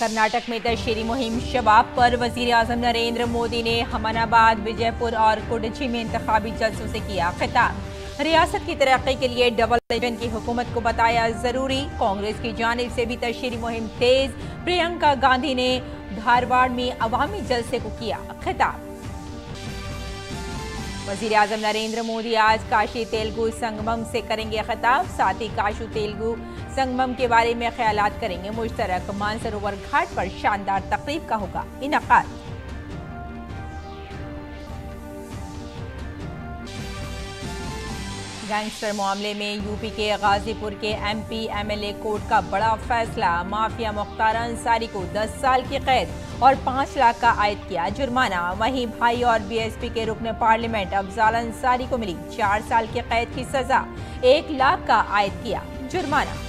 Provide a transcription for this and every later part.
कर्नाटक में तशहीरी मुहिम शबाब पर वजीर आजम नरेंद्र मोदी ने हमनाबाद, विजयपुर और कुडची में इंतखाबी जलसों से किया खिताब। रियासत की तरक्की के लिए डबल इंजन की हुकूमत को बताया जरूरी। कांग्रेस की जानिब से भी तशहीरी मुहिम तेज। प्रियंका गांधी ने धारवाड़ में अवामी जलसे को किया खिताब। वजीर आजम नरेंद्र मोदी आज काशी तेलुगु संगमम से करेंगे खिताब। साथ ही काशी तेलुगु संगमम के बारे में ख्यालात करेंगे मुश्तरक। मानसरोवर घाट पर शानदार तकरीब का होगा इनाकाद। गैंगस्टर मामले में यूपी के गाजीपुर के एमपी एमएलए कोर्ट का बड़ा फैसला। माफिया मुख्तार अंसारी को 10 साल की कैद और 5 लाख का आयद किया जुर्माना। वहीं भाई और बीएसपी के रुकन पार्लियामेंट अफजाल अंसारी को मिली 4 साल की कैद की सजा, 1 लाख का आयद किया जुर्माना।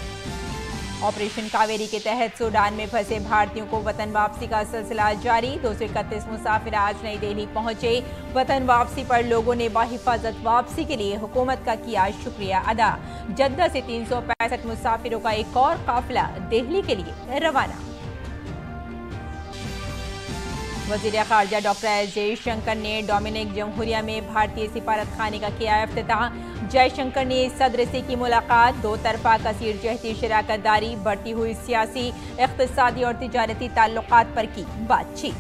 ऑपरेशन कावेरी के तहत सूडान में फंसे भारतीयों को वतन वापसी का सिलसिला जारी। 231 मुसाफिर आज नई दिल्ली पहुंचे। वतन वापसी पर लोगों ने बाहिफाजत वापसी के लिए हुकूमत का किया शुक्रिया अदा। जद्दा से 365 मुसाफिरों का एक और काफिला दिल्ली के लिए रवाना। वजीर खारजा डॉक्टर एस जयशंकर ने डोमिनिक जमहूरिया में भारतीय सिफारत खाने का किया इफ्तिताह। जयशंकर ने सदर से की मुलाकात। 2 तरफा कसीर जहती शराकतदारी, बढ़ती हुई सियासी, इक़्तिसादी और तिजारती ताल्लुकात पर की बातचीत।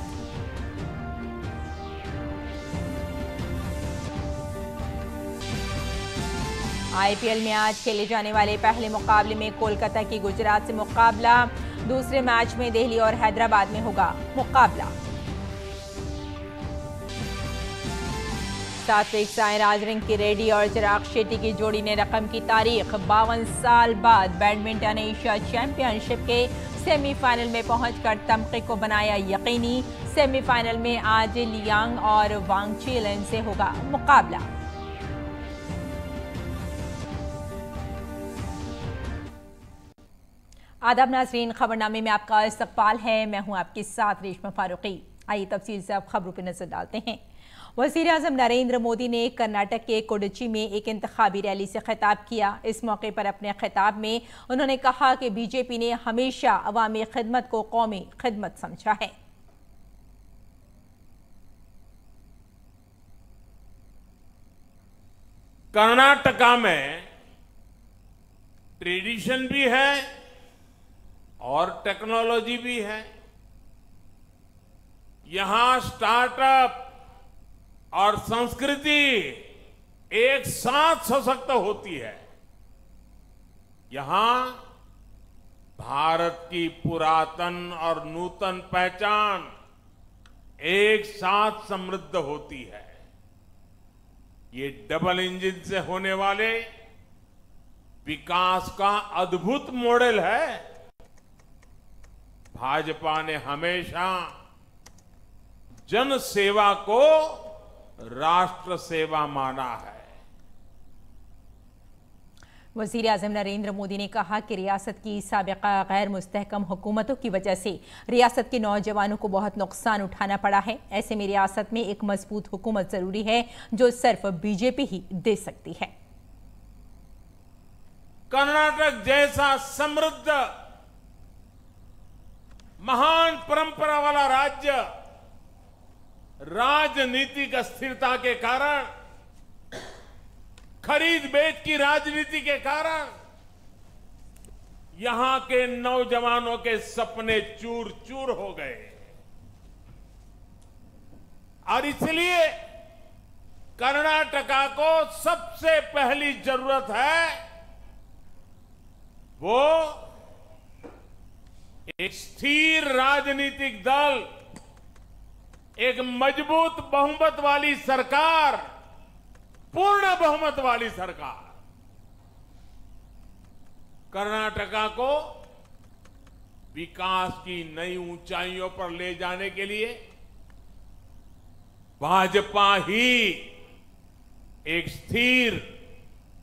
आईपीएल में आज खेले जाने वाले पहले मुकाबले में कोलकाता की गुजरात से मुकाबला। दूसरे मैच में दिल्ली और हैदराबाद में होगा मुकाबला। सात्विक साईराज रिंकी रेड्डी और चिराग शेट्टी की जोड़ी ने रकम की तारीख। 52 साल बाद बैडमिंटन एशिया चैंपियनशिप के सेमीफाइनल में पहुंचकर तमगे को बनाया यकीनी। सेमीफाइनल में आज लियांग और वांग चीलन से होगा मुकाबला। आदाब नाज़रीन, खबरनामे में आपका इस्तकबाल है। मैं हूं आपके साथ रेशमा फारूकी। आइए तफसील से अब खबरों पर नजर डालते हैं। वज़ीर आज़म नरेंद्र मोदी ने कर्नाटक के कोडची में एक इंतखाबी रैली से खिताब किया। इस मौके पर अपने खिताब में उन्होंने कहा कि बीजेपी ने हमेशा अवामी खिदमत को कौमी खिदमत समझा है। कर्नाटका में ट्रेडिशन भी है और टेक्नोलॉजी भी है। यहां स्टार्टअप और संस्कृति एक साथ सशक्त होती है। यहां भारत की पुरातन और नूतन पहचान एक साथ समृद्ध होती है। ये डबल इंजन से होने वाले विकास का अद्भुत मॉडल है। भाजपा ने हमेशा जन सेवा को राष्ट्र सेवा माना है। वज़ीर आज़म नरेंद्र मोदी ने कहा कि रियासत की साबिका गैर मुस्तहकम हुकूमतों की वजह से रियासत के नौजवानों को बहुत नुकसान उठाना पड़ा है। ऐसे में रियासत में एक मजबूत हुकूमत जरूरी है जो सिर्फ बीजेपी ही दे सकती है। कर्नाटक जैसा समृद्ध महान परंपरा वाला राज्य राजनीतिक अस्थिरता के कारण, खरीद बेच की राजनीति के कारण यहां के नौजवानों के सपने चूर चूर हो गए और इसलिए कर्नाटका को सबसे पहली जरूरत है वो एक स्थिर राजनीतिक दल, एक मजबूत बहुमत वाली सरकार, पूर्ण बहुमत वाली सरकार। कर्नाटका को विकास की नई ऊंचाइयों पर ले जाने के लिए भाजपा ही एक स्थिर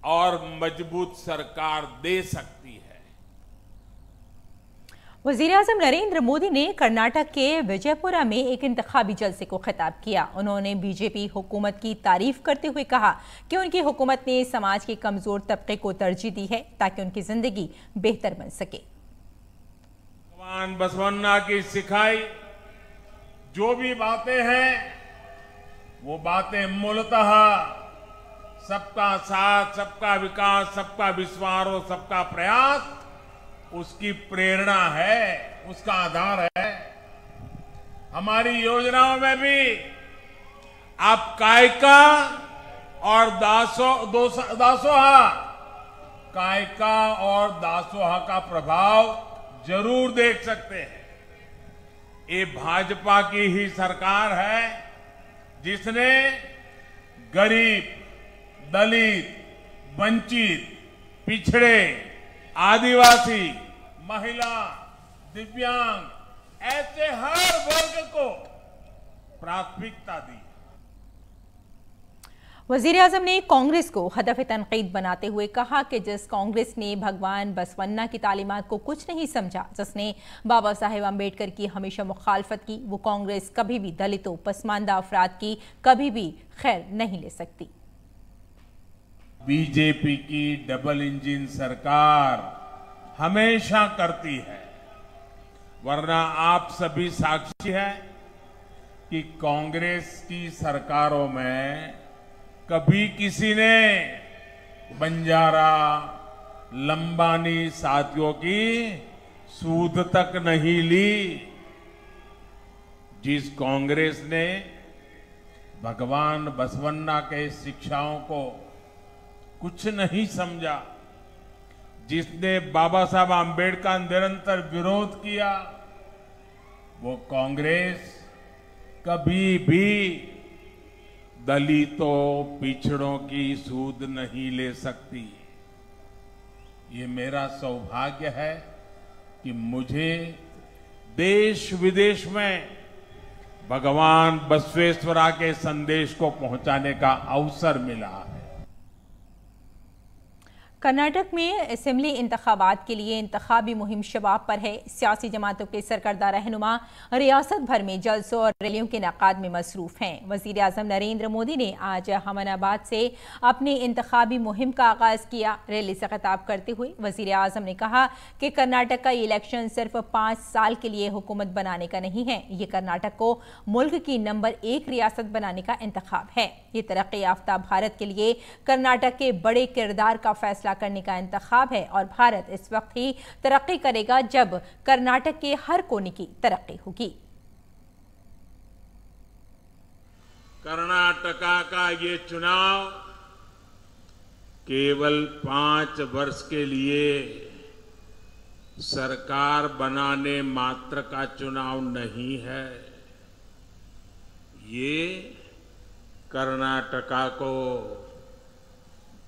और मजबूत सरकार दे सकती है। वज़ीर आज़म नरेंद्र मोदी ने कर्नाटक के विजयपुरा में एक इंतखाबी जलसे को खिताब किया। उन्होंने बीजेपी हुकूमत की तारीफ करते हुए कहा कि उनकी हुकूमत ने समाज के कमजोर तबके को तरजीह दी है ताकि उनकी जिंदगी बेहतर बन सके। भगवान बसवन्ना की सिखाई जो भी बातें हैं वो बातें मूलतः सबका साथ, सबका विकास, सबका विश्वास और सबका प्रयास उसकी प्रेरणा है, उसका आधार है। हमारी योजनाओं में भी आप कायका और दासोहा, कायका और दासोहा का प्रभाव जरूर देख सकते हैं। ये भाजपा की ही सरकार है जिसने गरीब, दलित, वंचित, पिछड़े, आदिवासी, महिला, दिव्यांग ऐसे हर वर्ग को प्राथमिकता दी। वजीर आजम ने कांग्रेस को हदफ तनकीद बनाते हुए कहा कि जिस कांग्रेस ने भगवान बसवन्ना की तालीमात को कुछ नहीं समझा, जिसने बाबा साहेब अम्बेडकर की हमेशा मुखालफत की, वो कांग्रेस कभी भी दलितों, पसमानदा अफराद की कभी भी खैर नहीं ले सकती। बीजेपी की डबल इंजन सरकार हमेशा करती है, वरना आप सभी साक्षी हैं कि कांग्रेस की सरकारों में कभी किसी ने बंजारा, लंबानी साथियों की सूद तक नहीं ली। जिस कांग्रेस ने भगवान बसवन्ना के शिक्षाओं को कुछ नहीं समझा, जिसने बाबा साहब आम्बेडकर का निरंतर विरोध किया, वो कांग्रेस कभी भी दलितों, पिछड़ों की सूद नहीं ले सकती। ये मेरा सौभाग्य है कि मुझे देश विदेश में भगवान बसवेश्वरा के संदेश को पहुंचाने का अवसर मिला है। कर्नाटक में असेंबली इंतखाबात के लिए इंतखाबी मुहिम शबाब पर है। सियासी जमातों के सरकर्दा रहनुमा रियासत भर में जलसों और रैलियों के इनेकाद में मसरूफ हैं। वजीर आजम नरेंद्र मोदी ने आज हमनाबाद से अपनी इंतखाबी मुहिम का आगाज किया। रैली से खिताब करते हुए वजीर आजम ने कहा कि कर्नाटक का इलेक्शन सिर्फ 5 साल के लिए हुकूमत बनाने का नहीं है, ये कर्नाटक को मुल्क की नंबर 1 रियासत बनाने का इंतखाब है। ये तरक्की याफ्ता भारत के लिए कर्नाटक के बड़े किरदार का फैसला करने का इंतखाब है और भारत इस वक्त ही तरक्की करेगा जब कर्नाटक के हर कोने की तरक्की होगी। कर्नाटका का ये चुनाव केवल 5 वर्ष के लिए सरकार बनाने मात्र का चुनाव नहीं है। ये कर्नाटका को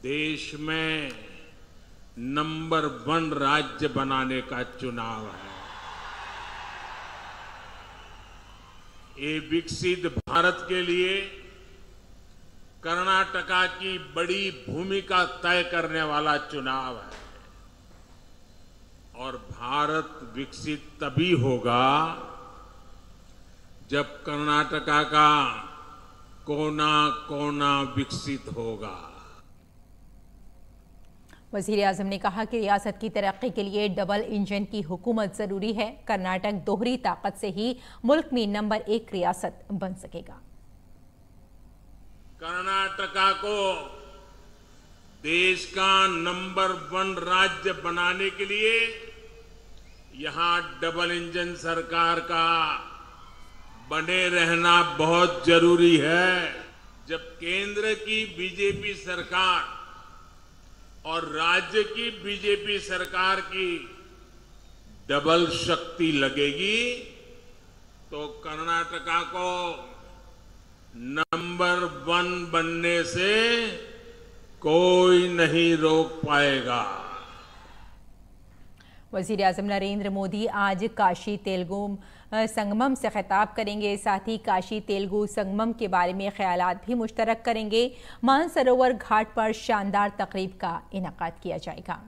देश में नंबर 1 राज्य बनाने का चुनाव है। ये विकसित भारत के लिए कर्नाटका की बड़ी भूमिका तय करने वाला चुनाव है और भारत विकसित तभी होगा जब कर्नाटका का कोना कोना विकसित होगा। वज़ीर आज़म ने कहा कि रियासत की तरक्की के लिए डबल इंजन की हुकूमत जरूरी है। कर्नाटक दोहरी ताकत से ही मुल्क में नंबर 1 रियासत बन सकेगा। कर्नाटका को देश का नंबर 1 राज्य बनाने के लिए यहां डबल इंजन सरकार का बने रहना बहुत जरूरी है। जब केंद्र की बीजेपी सरकार और राज्य की बीजेपी सरकार की डबल शक्ति लगेगी तो कर्नाटका को नंबर 1 बनने से कोई नहीं रोक पाएगा। वज़ीर आज़म नरेंद्र मोदी आज काशी तेलुगु संगमम से खिताब करेंगे। साथ ही काशी तेलुगु संगमम के बारे में ख्यालात भी मुश्तरक करेंगे। मानसरोवर घाट पर शानदार तकरीब का इनेकाद किया जाएगा।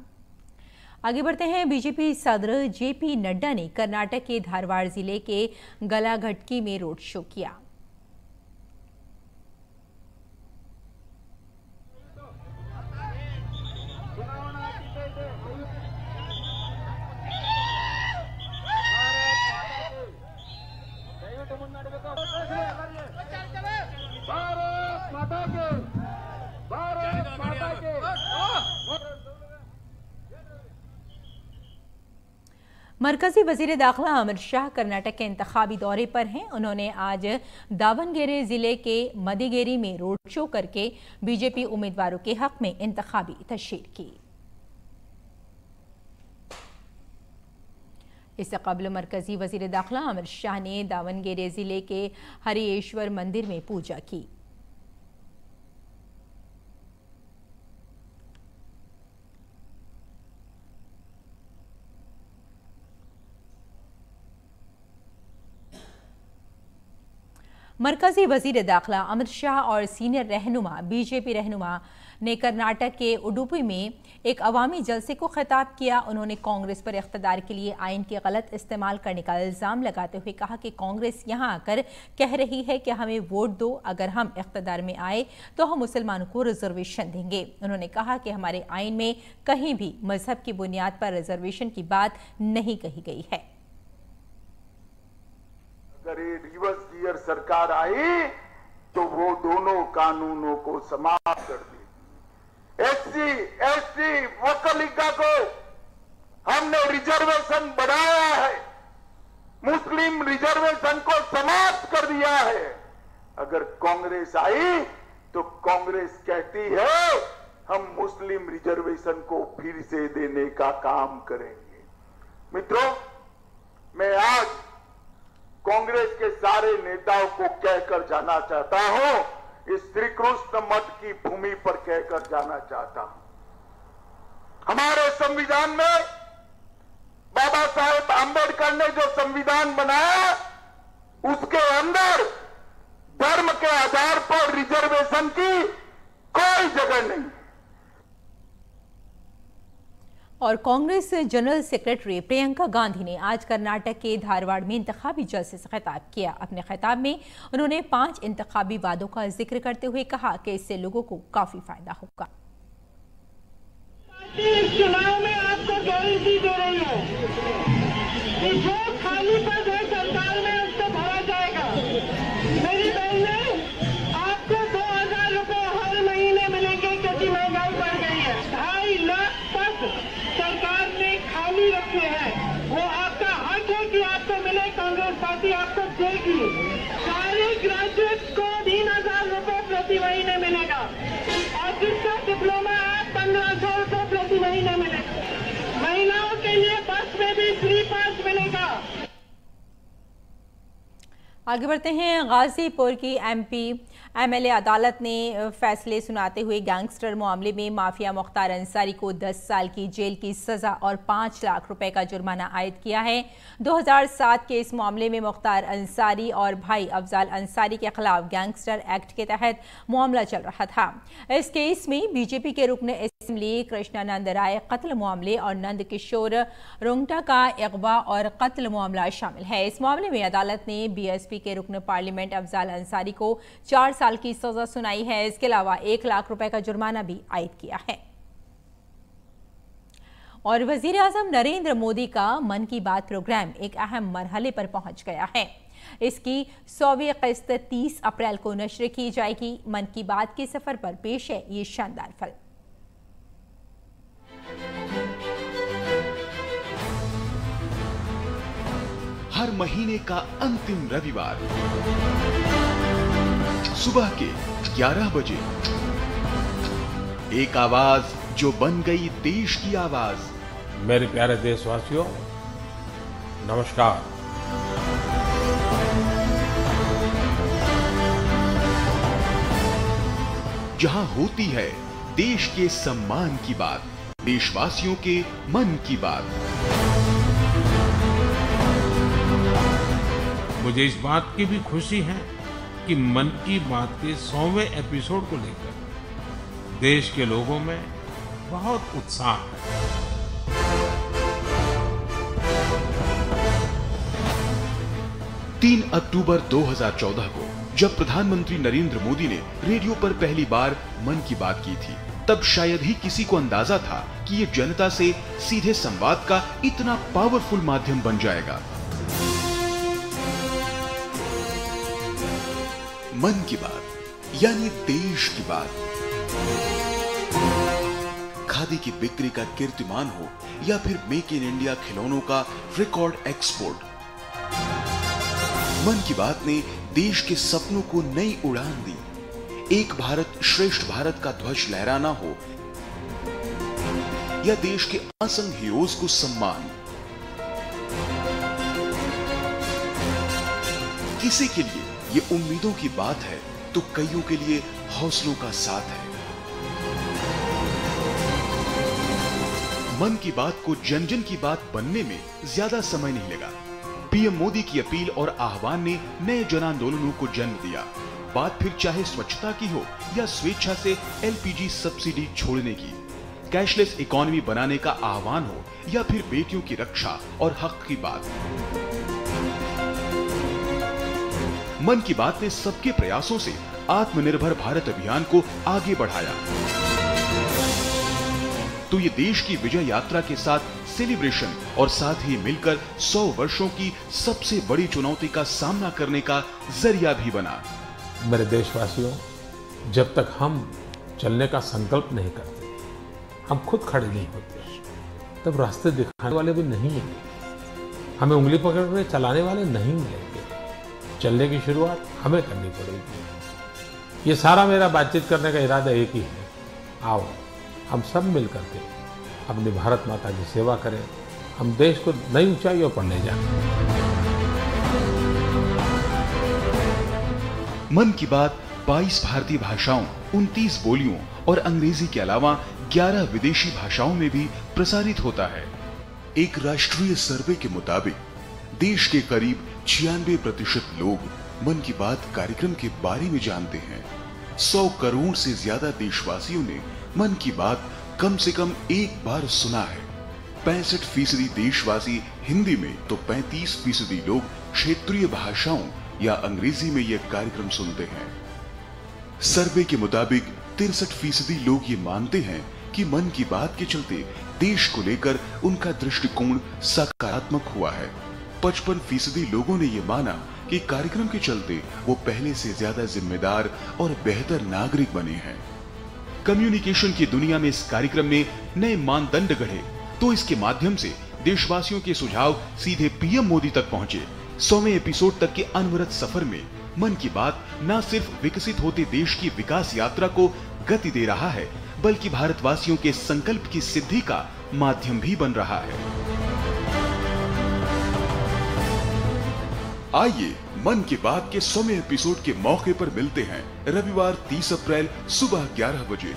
आगे बढ़ते हैं। बीजेपी सदर जेपी नड्डा ने कर्नाटक के धारवाड़ जिले के गलाघटकी में रोड शो किया। माता के, भारत माता के। मरकजी वजीर दाखिला अमित शाह कर्नाटक के इंतखाबी दौरे पर हैं। उन्होंने आज दावनगेरे जिले के मदिगेरी में रोड शो करके बीजेपी उम्मीदवारों के हक में इंतखाबी तशहीर की। इससे कबल मरकजी वजीर दाखिला अमित शाह ने दावनगेरे जिले के हरिएश्वर मंदिर में पूजा की। मरकजी वजीर दाखिला अमित शाह और सीनियर रहनुमा बीजेपी रहनुमा ने कर्नाटक के उडुपी में एक अवामी जलसे को खिताब किया। उन्होंने कांग्रेस पर इख्तियार के लिए आइन के गलत इस्तेमाल करने का इल्जाम लगाते हुए कहा कि कांग्रेस यहां आकर कह रही है कि हमें वोट दो, अगर हम इख्तियार में आए तो हम मुसलमानों को रिजर्वेशन देंगे। उन्होंने कहा कि हमारे आइन में कहीं भी मजहब की बुनियाद पर रिजर्वेशन की बात नहीं कही गई है। अगर ये रिवर्स गियर सरकार आई तो वो दोनों कानूनों को समाप्त कर दी। एससी, एसटी, वकलीगा को हमने रिजर्वेशन बढ़ाया है, मुस्लिम रिजर्वेशन को समाप्त कर दिया है। अगर कांग्रेस आई तो कांग्रेस कहती है हम मुस्लिम रिजर्वेशन को फिर से देने का काम करेंगे। मित्रों, मैं आज कांग्रेस के सारे नेताओं को कहकर जाना चाहता हूं, इस श्री कृष्ण मठ की भूमि पर कहकर जाना चाहता हूं। हमारे संविधान में बाबा साहेब आंबेडकर ने जो संविधान बनाया उसके अंदर धर्म के आधार पर रिजर्वेशन की कोई जगह नहीं। और कांग्रेस जनरल सेक्रेटरी प्रियंका गांधी ने आज कर्नाटक के धारवाड़ में इंतखाबी जलसे से खिताब किया। अपने खिताब में उन्होंने 5 इंतखाबी वादों का जिक्र करते हुए कहा कि इससे लोगों को काफी फायदा होगा। इस चुनाव में आपको गारंटी दे रही है कि जो खाली पद है सरकार में उसको भरा जाएगा। मेरी बहनें, आपको 2000 रुपए हर महीने मिलेंगे क्योंकि महंगाई बढ़ गई है। 2.5 लाख पद सरकार ने खाली रखे हैं, वो आपका हक है कि आपको मिले। कांग्रेस पार्टी आपको देगी। सारे ग्रेजुएट्स को 3000 रुपए प्रति महीने मिलेगा और जिसका डिप्लोमा है 1500 रुपए प्रति महीने मिलेगा। महिलाओं के लिए बस में भी फ्री पास मिलेगा। आगे बढ़ते हैं। गाजीपुर की एमपी एमएलए अदालत ने फैसले सुनाते हुए गैंगस्टर मामले में माफिया मुख्तार अंसारी को 10 साल की जेल की सजा और 5 लाख रुपए का जुर्माना आयद किया है। 2007 के इस मामले में मुख्तार अंसारी और भाई अफजाल अंसारी के खिलाफ गैंगस्टर एक्ट के तहत मामला चल रहा था। इस केस में बीजेपी के रुकन असेंबली कृष्णानंद राय कत्ल मामले और नंद किशोर रुंगटा का अगवा और कत्ल मामला शामिल है। इस मामले में अदालत ने बीएसपी के रुकन पार्लियामेंट अफजाल अंसारी को 4 साल की सजा सुनाई है। इसके अलावा 1 लाख रुपए का जुर्माना भी आयद किया है। और वजीर आजम नरेंद्र मोदी का मन की बात प्रोग्राम एक अहम मरहले पर पहुंच गया है। इसकी 100वीं किस्त 30 अप्रैल को नश्र की जाएगी। मन की बात के सफर पर पेश है ये शानदार फल। हर महीने का अंतिम रविवार सुबह के 11 बजे एक आवाज जो बन गई देश की आवाज। मेरे प्यारे देशवासियों, नमस्कार। जहां होती है देश के सम्मान की बात, देशवासियों के मन की बात। मुझे इस बात की भी खुशी है कि मन की बात के 100वें एपिसोड को लेकर देश के लोगों में बहुत उत्साह है। 3 अक्टूबर 2014 को जब प्रधानमंत्री नरेंद्र मोदी ने रेडियो पर पहली बार मन की बात की थी, तब शायद ही किसी को अंदाजा था कि ये जनता से सीधे संवाद का इतना पावरफुल माध्यम बन जाएगा। मन की बात यानी देश की बात। खादी की बिक्री का कीर्तिमान हो या फिर मेक इन इंडिया खिलौनों का रिकॉर्ड एक्सपोर्ट, मन की बात ने देश के सपनों को नई उड़ान दी। एक भारत श्रेष्ठ भारत का ध्वज लहराना हो या देश के असंग हीरोज को सम्मान, किसी के लिए ये उम्मीदों की बात है तो कईयों के लिए हौसलों का साथ है। मन की बात को जन जन की बात बनने में ज्यादा समय नहीं लगा। पीएम मोदी की अपील और आह्वान ने नए जन आंदोलनों को जन्म दिया। बात फिर चाहे स्वच्छता की हो या स्वेच्छा से एलपीजी सब्सिडी छोड़ने की, कैशलेस इकोनॉमी बनाने का आह्वान हो या फिर बेटियों की रक्षा और हक की बात। मन की बात ने सबके प्रयासों से आत्मनिर्भर भारत अभियान को आगे बढ़ाया। तो ये देश की विजय यात्रा के साथ सेलिब्रेशन और साथ ही मिलकर 100 वर्षों की सबसे बड़ी चुनौती का सामना करने का जरिया भी बना। मेरे देशवासियों, जब तक हम चलने का संकल्प नहीं करते, हम खुद खड़े नहीं होते, तब रास्ते दिखाने वाले भी नहीं मिलेंगे, हमें उंगली पकड़कर चलाने वाले नहीं मिलेंगे। चलने की शुरुआत हमें करनी पड़ेगी। ये सारा मेरा बातचीत करने का इरादा एक ही है, आओ हम सब मिल करके अपनी भारत माता की सेवा करें, हम देश को नई ऊंचाइयों पर ले जाएं। मन की बात 22 भारतीय भाषाओं, 29 बोलियों और अंग्रेजी के अलावा 11 विदेशी भाषाओं में भी प्रसारित होता है। एक राष्ट्रीय सर्वे के मुताबिक देश के करीब 96% लोग मन की बात कार्यक्रम के बारे में जानते हैं। 100 करोड़ से ज्यादा देशवासियों ने मन की बात कम से कम एक बार सुना है। 65% देशवासी हिंदी में तो 35% लोग क्षेत्रीय भाषाओं या अंग्रेजी में यह कार्यक्रम सुनते हैं। सर्वे के मुताबिक 63% लोग ये मानते हैं कि मन की बात के चलते देश को लेकर उनका दृष्टिकोण सकारात्मक हुआ है। 55% लोगों ने ये माना कि कार्यक्रम के चलते वो पहले से ज्यादा जिम्मेदार और बेहतर नागरिक बने हैं। कम्युनिकेशन की दुनिया में इस कार्यक्रम ने नए मानदंड गढ़े, तो इसके माध्यम से देशवासियों के सुझाव सीधे पीएम मोदी तक पहुंचे। 100वें एपिसोड तक के अनवरत सफर में मन की बात न सिर्फ विकसित होते देश की विकास यात्रा को गति दे रहा है, बल्कि भारतवासियों के संकल्प की सिद्धि का माध्यम भी बन रहा है। आइए मन की बात के 100वें एपिसोड के मौके पर मिलते हैं रविवार 30 अप्रैल सुबह 11 बजे।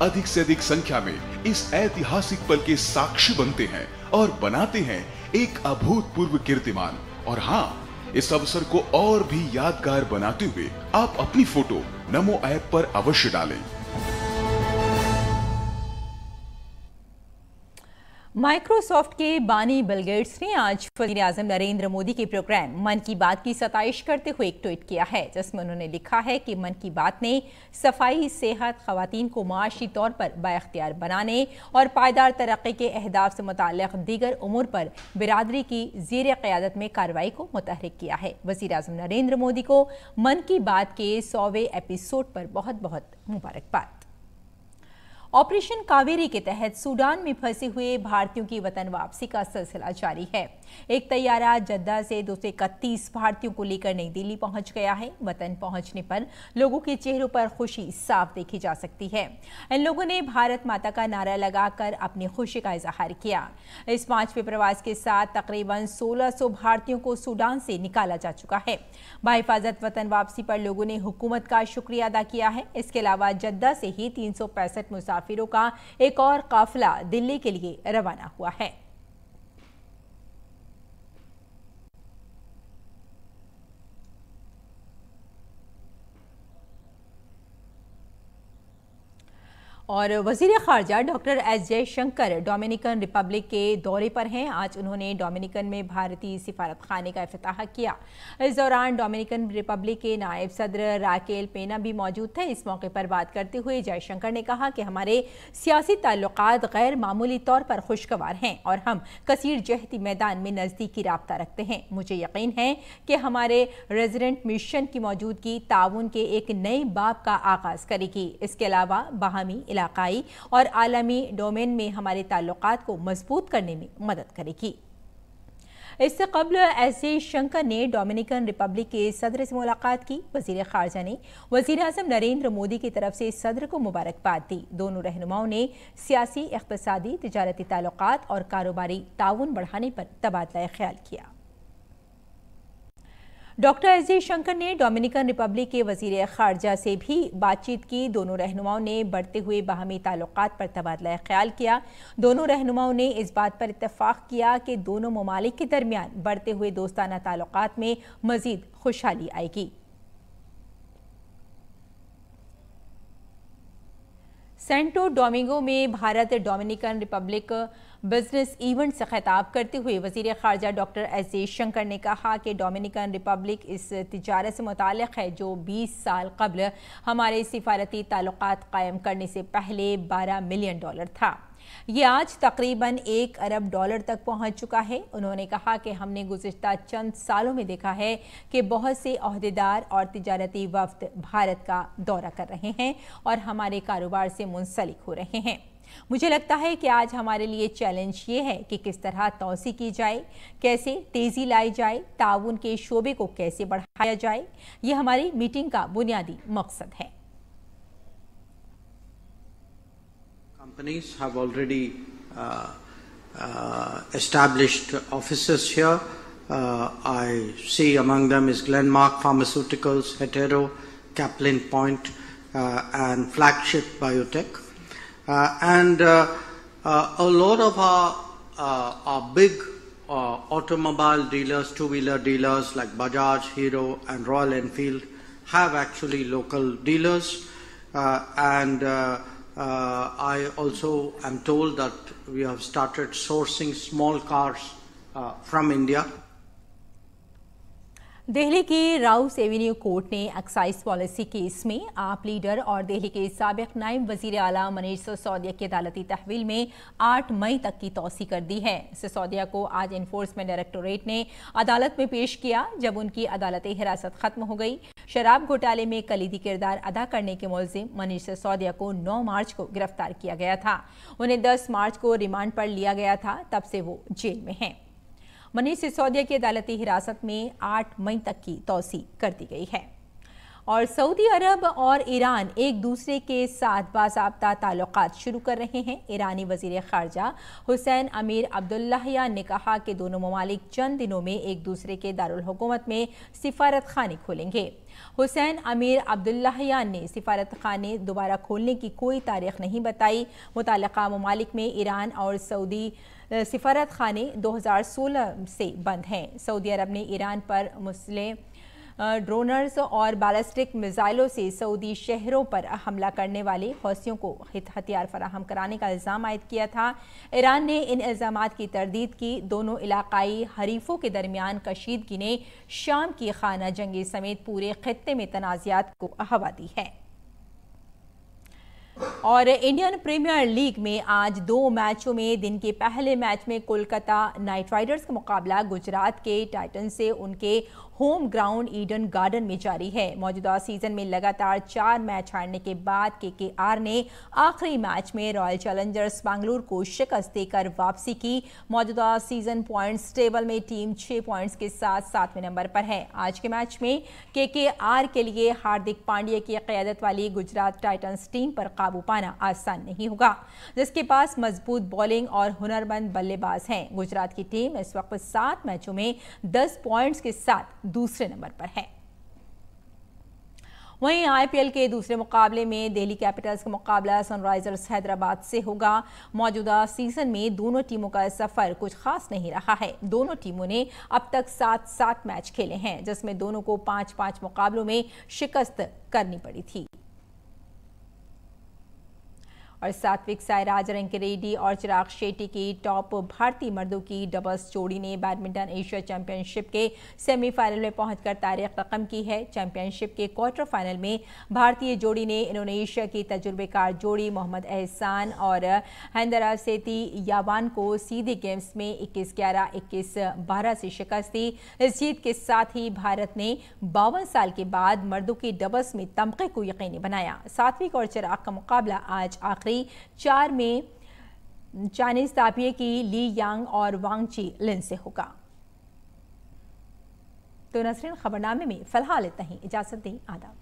अधिक से अधिक संख्या में इस ऐतिहासिक पल के साक्षी बनते हैं और बनाते हैं एक अभूतपूर्व कीर्तिमान। और हाँ, इस अवसर को और भी यादगार बनाते हुए आप अपनी फोटो नमो ऐप पर अवश्य डालें। माइक्रोसॉफ्ट के बानी बिल गेट्स ने आज वज़ीर आज़म नरेंद्र मोदी के प्रोग्राम मन की बात की सताइश करते हुए एक ट्वीट किया है, जिसमें उन्होंने लिखा है कि मन की बात ने सफाई, सेहत, खवातीन को माशी तौर पर बाइख्तियार बनाने और पायदार तरक्की के अहदाफ से मुताल्लिक़ दीगर उमूर पर बिरादरी की ज़ेर क़यादत में कार्रवाई को मुतहर्रिक किया है। वज़ीर आज़म नरेंद्र मोदी को मन की बात के 100वें एपिसोड पर बहुत बहुत मुबारकबाद। ऑपरेशन कावेरी के तहत सूडान में फंसे हुए भारतीयों की वतन वापसी का सिलसिला जारी है। एक तैयारा जद्दा से 231 भारतीयों को लेकर नई दिल्ली पहुंच गया है। वतन पहुंचने पर लोगों के चेहरों पर खुशी साफ देखी जा सकती है। इन लोगों ने भारत माता का नारा लगाकर अपनी खुशी का इजहार किया। इस 5वें प्रवास के साथ तकरीबन 1600 भारतीयों को सूडान से निकाला जा चुका है। बाहिफाजत वतन वापसी पर लोगों ने हुकूमत का शुक्रिया अदा किया है। इसके अलावा जद्दा से ही 365 मुसाफिरों का एक और काफिला दिल्ली के लिए रवाना हुआ है। और वज़ीर ख़ारजा doctor S Jaishankar Dominican Republic के दौरे पर हैं। आज उन्होंने डोमिनिकन में भारतीय सिफारत खाने का इफ्तिताह किया। इस दौरान डोमिनिकन रिपब्लिक के नायब सदर राकेल पेना भी मौजूद थे। इस मौके पर बात करते हुए जयशंकर ने कहा कि हमारे सियासी ताल्लुकात गैर मामूली तौर पर खुशगवार हैं और हम कसीर जहती मैदान में नज़दीकी राब्ता रखते हैं। मुझे यकीन है कि हमारे रेजिडेंट मिशन की मौजूदगी ताउन के एक नए बाब का आगाज करेगी। इसके अलावा बाहमी, इलाकाई और आलमी डोमेन में हमारे ताल्लुकात को मजबूत करने में मदद करेगी। इससे कबल एस जयशंकर ने डोमिनिकन रिपब्लिक के सदर से मुलाकात की। वज़ीर ख़ारजा ने वज़ीर आज़म नरेंद्र मोदी की तरफ से सदर को मुबारकबाद दी। दोनों रहनुमाओं ने सियासी, इक़्तिसादी, तिजारती ताल्लुकात और कारोबारी ताउन बढ़ाने पर तबादला ख्याल किया। डॉक्टर एस जयशंकर ने डोमिनिकन रिपब्लिक के वज़ीर ख़ारजा से भी बातचीत की। दोनों रहनुमाओं ने बढ़ते हुए बाहमी ताल्लुकात पर तबादला ख्याल किया। दोनों रहनुमाओं ने इस बात पर इत्तफ़ाक़ किया कि दोनों ममालिक के दरमियान बढ़ते हुए दोस्ताना ताल्लुकात में मज़ीद खुशहाली आएगी। सेंटो डोमिंगो में Bharat Dominican Republic business event से खिताब करते हुए वज़ीर ख़ारजा डॉक्टर एस जयशंकर ने कहा कि डोमिनिकन रिपब्लिक इस तिजारत से मुताल्लिक़ है जो 20 साल कबल हमारे सिफारती ताल्लुकात कायम करने से पहले $12 मिलियन था। ये आज तकरीबन $1 अरब तक पहुंच चुका है। उन्होंने कहा कि हमने गुज़िश्ता चंद सालों में देखा है कि बहुत से ओहदेदार और तिजारती वफ़द भारत का दौरा कर रहे हैं और हमारे कारोबार से मुंसलिक हो रहे हैं। मुझे लगता है कि आज हमारे लिए चैलेंज ये है कि किस तरह तौसी की जाए, कैसे तेज़ी लाई जाए, ताउन के शोबे को कैसे बढ़ाया जाए। ये हमारी मीटिंग का बुनियादी मकसद है। Companies have already established offices here. I see among them is Glenmark Pharmaceuticals, Hetero, Kaplan Point, and Flagship Biotech. And a lot of our big automobile dealers, two-wheeler dealers like Bajaj, Hero, and Royal Enfield have actually local dealers. I also am told that we have started sourcing small cars from India. Delhi की Rouse Avenue court ने excise policy case में आप leader और दिल्ली के साबिक नायब वजीर आला मनीष सिसोदिया की अदालती तहवील में 8 मई तक की तौसी कर दी है। सिसोदिया को आज एनफोर्समेंट डायरेक्टोरेट ने अदालत में पेश किया जब उनकी अदालती हिरासत खत्म हो गई। शराब घोटाले में कलीदी किरदार अदा करने के मुल्जिम मनीष सिसोदिया को 9 मार्च को गिरफ्तार किया गया था। उन्हें 10 मार्च को रिमांड पर लिया गया था, तब से वो जेल में हैं। मनीष सिसोदिया की अदालती हिरासत में 8 मई तक की तौसी कर दी गई है। और सऊदी अरब और ईरान एक दूसरे के साथ बाज़ाब्ता ताल्लुकात शुरू कर रहे हैं। ईरानी वज़ीर ख़ारजा हुसैन अमीर अब्दुल्लाहियान ने कहा कि दोनों ममालिक चंद दिनों में एक दूसरे के दारुल हुकूमत में सिफारत खाने खोलेंगे। हुसैन अमीर अब्दुल्लाहियान ने सिफारत खाने दोबारा खोलने की कोई तारीख नहीं बताई। मुताल्लिक़ा ममालिक में ईरान और सऊदी सिफारत खाने 2016 से बंद हैं। सऊदी अरब ने ईरान पर मुस्लिम ड्रोनर्स और बैलिस्टिक मिसाइलों से सऊदी शहरों पर हमला करने वाले हौसियों को हथियार फराहम कराने का इल्ज़ाम आयद किया था। ईरान ने इन इल्ज़ामात की तरदीद की। दोनों इलाकाई हरीफों के दरमियान कशीदगी ने शाम की खाना जंगी समेत पूरे खित्ते में तनाज़ात को हवा दी है। और इंडियन प्रीमियर लीग में आज 2 मैचों में दिन के पहले मैच में कोलकाता नाइट राइडर्स का मुकाबला गुजरात के टाइटन से उनके होम ग्राउंड ईडन गार्डन में जारी है। मौजूदा सीजन में लगातार 4 मैच हारने के बाद केकेआर ने आखिरी मैच में रॉयल चैलेंजर्स बेंगलुरु को शिकस्त देकर वापसी की। मौजूदा सीजन पॉइंट्स टेबल में टीम 6 पॉइंट्स के साथ 7वें नंबर पर है। आज के मैच में केकेआर के लिए हार्दिक पांड्या की क़यादत वाली गुजरात टाइटंस टीम पर काबू पाना आसान नहीं होगा, जिसके पास मजबूत बॉलिंग और हुनरमंद बल्लेबाज हैं। गुजरात की टीम इस वक्त 7 मैचों में 10 पॉइंट्स के साथ दूसरे नंबर पर है। वहीं आईपीएल के दूसरे मुकाबले में दिल्ली कैपिटल्स का मुकाबला सनराइजर्स हैदराबाद से होगा। मौजूदा सीजन में दोनों टीमों का सफर कुछ खास नहीं रहा है। दोनों टीमों ने अब तक 7 मैच खेले हैं, जिसमें दोनों को 5 मुकाबलों में शिकस्त करनी पड़ी थी। और सात्विक साईराज रंकीरेड्डी और चिराग शेट्टी की टॉप भारतीय मर्दों की डबल्स जोड़ी ने बैडमिंटन एशिया चैंपियनशिप के सेमीफाइनल में पहुंचकर तारीख रकम की है। चैंपियनशिप के क्वार्टर फाइनल में भारतीय जोड़ी ने इंडोनेशिया की तजुर्बेकार जोड़ी मोहम्मद एहसान और हैंदरा सेती यावान को सीधे गेम्स में 21-11, 21-12 से शिकस्त दी। इस जीत के साथ ही भारत ने 52 साल के बाद मर्दों की डबल्स में तमगे को यकीनी बनाया। सात्विक और चिराग का मुकाबला आज आखिरी 4 में चाइनीज ताइपे की ली यांग और वांग ची लिन से होगा। तो नसरीन, खबरनामे में फिलहाल इतना ही। इजाजत दें, आदाब।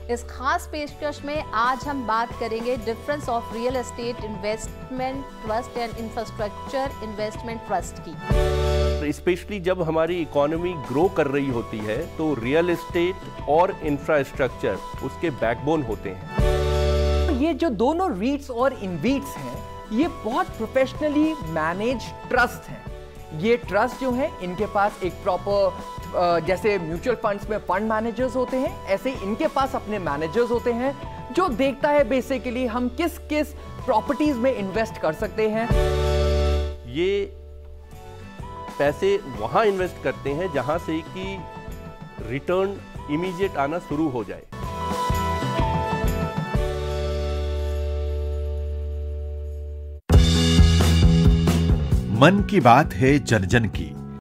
इस खास पेशकश में आज हम बात करेंगे difference of real estate investment trust and infrastructure investment trust की। स्पेशली जब हमारी इकोनॉमी ग्रो कर रही होती है तो रियल एस्टेट और इंफ्रास्ट्रक्चर उसके बैकबोन होते हैं। ये जो दोनों रीट्स और इनवीट्स हैं, ये बहुत प्रोफेशनली मैनेज ट्रस्ट हैं। ये ट्रस्ट जो है, इनके पास एक प्रॉपर जैसे म्यूचुअल फंड्स में फंड मैनेजर्स होते हैं, ऐसे इनके पास अपने मैनेजर्स होते हैं जो देखता है बेसिकली हम किस किस प्रॉपर्टीज में इन्वेस्ट कर सकते हैं। ये पैसे वहां इन्वेस्ट करते हैं जहां से कि रिटर्न इमीडिएट आना शुरू हो जाए। मन की बात है जन जन की,